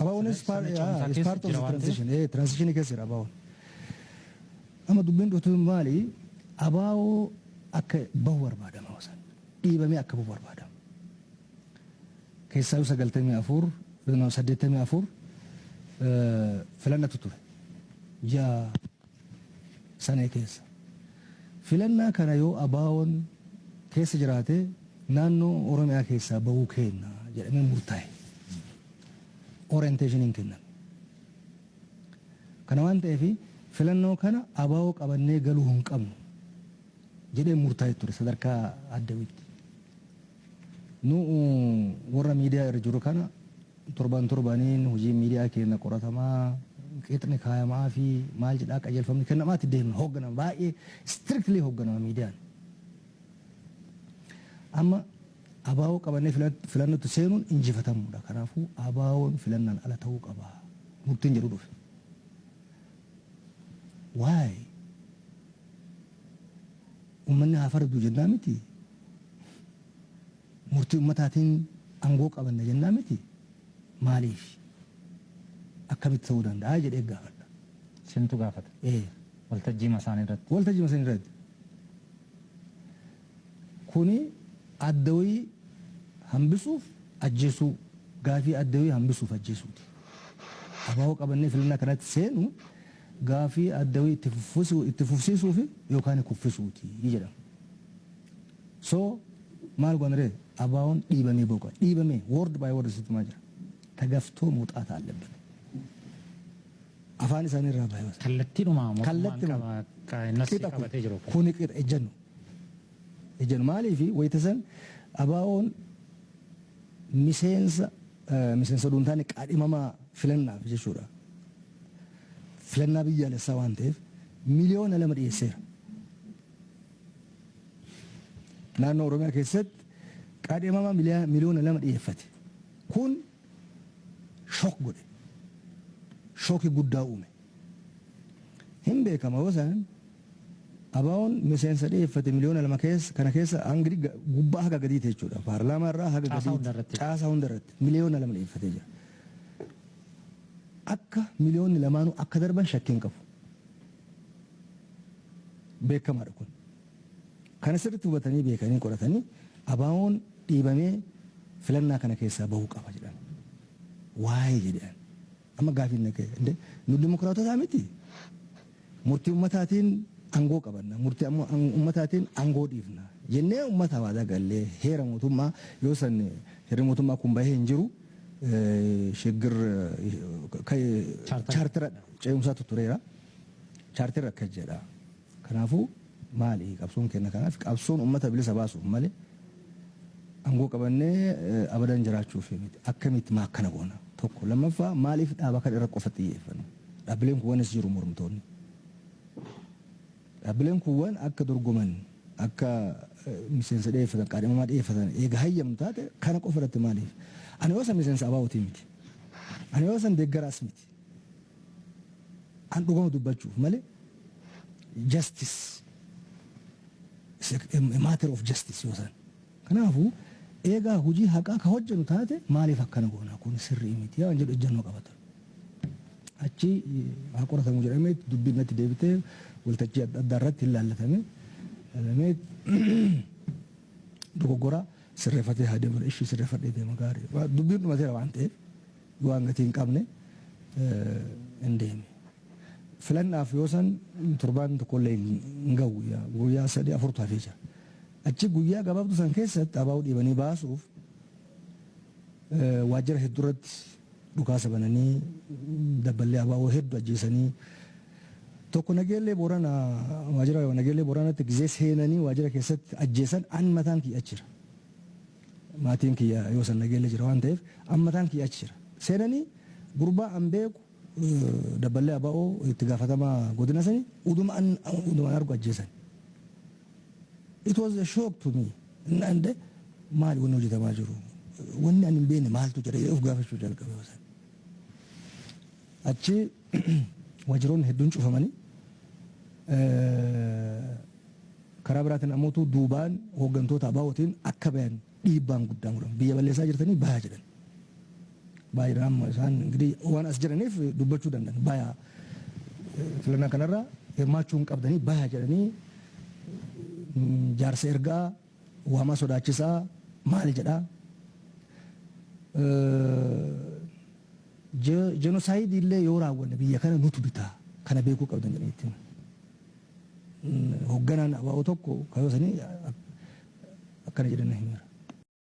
Abaawwan is part of the transition. Transition keessa jira abaawwan. Amma dubbiin dhutu maali? Abaawoo akka bahu barbaadama wasan. Dhiibamee akka bahu barbaadama. Keessaa 84 filannatu ture. Yaa sana keessa. Filannaa kana yoo abaawwan keessa jiraate naannoo Oromiyaa keessaa bahuu kenna jedhamee murtaa'e. Orientation hin kennan. Kana waan ta'eef filannoo kana abaawoo qabannee galuu hin qabnu jedhee murtaa'e ture sadarkaa addawitti. Nu warra miidiyaa irra jiru kana torbaniin hojii miidiyaa keenya qoratamaa qeexni kaayamaa fi maal jedhaa qajeelfamni kennamaatti deemna hoogganama baay'ee strictly hoogganama miidiyaan. Amma abaawoo qabannee filannootti seenuun injifatamuudha. Kanaafuu abaawoon filannaan ala ta'uu qaba. Murtiin jedhu dhufe. Waay uummanni haa fardu jennaa miti. Murtii uummataatiin aangoo qabanna jennaa miti. Maaliif? Akkamitti ta'uu danda'a jedhee gaafadha. Sintu gaafata? Waltajjii masaanii irratti. Waltajjii masaanii irratti. Kuni addawii hambisuuf ajjeesuu gaafii addawii hambisuuf ajjeesuuti. Abaawoo qabannee filannaa kanatti seenu gaafii addawii itti fufsiisuuf yookaan kuffisuuti jedhama. So maal goonree abaawoon dhiibamee boqa. Dhiibamee word by word situmaa jira. Tagaftoo muuxaata allabban. Afaan isaanii irraa baay'ee. Kallattiidhuma mootummaan qabatee jiru. Kuni qixa ejjannu. Ejjannu maaliifi wayitasan abaawoon miseensa dhuunfaanii qaadhimamaa filannaaf jechuudha. Filannaa biyyaalessaa waan ta'eef miliyoona 2 dhiyeesseera. Naannoo Oromiyaa keessatti qaadhimamaa miliyoona 2 dhiyeeffate. Kun shook godhe. Shookii guddaa uume. Hin beekama wasaan abaawoon miseensa dhiyeeffate miliyoona 2 keessa kana keessa hangri gubbaa haga gadiiti jechuudha. Paarlaamaa irraa haga gadiiti. Caasaa hundarratti miliyoona 2 dhiyeeffatee jira. Akka miliyoonni lamaanuu akka darban shakkiin qabu. Beekamaadha kun. Kana sirriitti hubatanii beekanii qoratanii abaawoon dhiibamee filannaa kana keessaa bahuu qaba jedhan. Waa'ee jedhan. Amma gaafiin naqee nu dimokiraatotaa miti. Murtii ummataatiin aangoo qabanna. Murtii ummataatiin aangoo dhiifna. Jennee ummata waadaa gallee heera mootummaa yoo san heera mootummaa kun bahee hin jiru shiggir chaartira ce'umsaatu tureera. Chaartira akka jedha. Kanaafuu maali qabsoon kenna kanaaf qabsoon ummata bilisa baasuuf malee aangoo qabannee abadan jiraachuuf miti. Akkamitti maakkana goona. Tokko lammaffaa maaliif dhaaba kan irra qofatti xiyyeeffannu. Dhaabbileen kuwwanis jiru mormitoonni. Dhaabbileen kuwwan akka dorgoman akka miseensa dhiyeeffatan qaadhimamaa dhiyeeffatan eega hayyamu taate kana qofa irratti maaliif? Ani yoo san miseensa abaawutii miti. Ani yoo san deeggaraas miti. An dhugama dubbachuuf malee justice a matter of justice yoo san. Kanaafuu eegaa hojii haqaa ka hojjennu taate maaliif akkana goona kun sirrii miti yaa jedhu ejjannoo qabata. Achi haa qoratamu jedhamee dubbiin natti deebitee waltajjii adda irratti hin laallatame. Dogoggora sirreeffatee haa deemu ishii sirreeffadhee deema gaarii. Dubbiin dhumateera waan ta'eef waan gatii hin qabne hin deeme. Filannaaf yoo san torbaan tokkollee hin gahu guyyaa 3-4 hafee jira. Achi guyyaa gabaabduu san keessatti abaa'uu dhiibanii baasuuf waajjira hedduurratti dhukaasa bananii dabballee abaa'uu hedduu ajjeesanii tokko nageellee boorana waajjira nageellee booranatti gizee seenanii waajjira keessatti ajjeesan an mataan kiyya achira. Maatiin kiyya yoo san nageellee jira waan ta'eef an mataan kiyya achira. Seenanii gurbaa an beeku dabballee abaa'uu itti gaafatamaa godina sanii uduma argu ajjeesan. It was a shock to me. Nande maali wanni hojjetamaa jiru. Wanni ani hin beekne maaltu jira of gaafachuu jalqabe yoo san. Achi waajjiroonni hedduun cufamanii karaa biraatiin ammoo duubaan hooggantoota abaa'ootiin akka bayan dhiibbaan guddaan godhamu. Biyya balleessaa jirtanii bahaa jedhan. baay'inaan isaan ingirii waan as jiraniif dubbachuu danda'an baay'aa filannaa kanarra hirmaachuu hin qabdanii baay'aa jedhanii jaarsa ergaa waamaa sodaachisaa maal jedhaa jenosaayidii illee yoo raawwanne biyya kana nutu bitaa kana beekuu qabdan jedhanii hoogganaan abaa'oo tokko kayoo sanii akkana jedhan himera.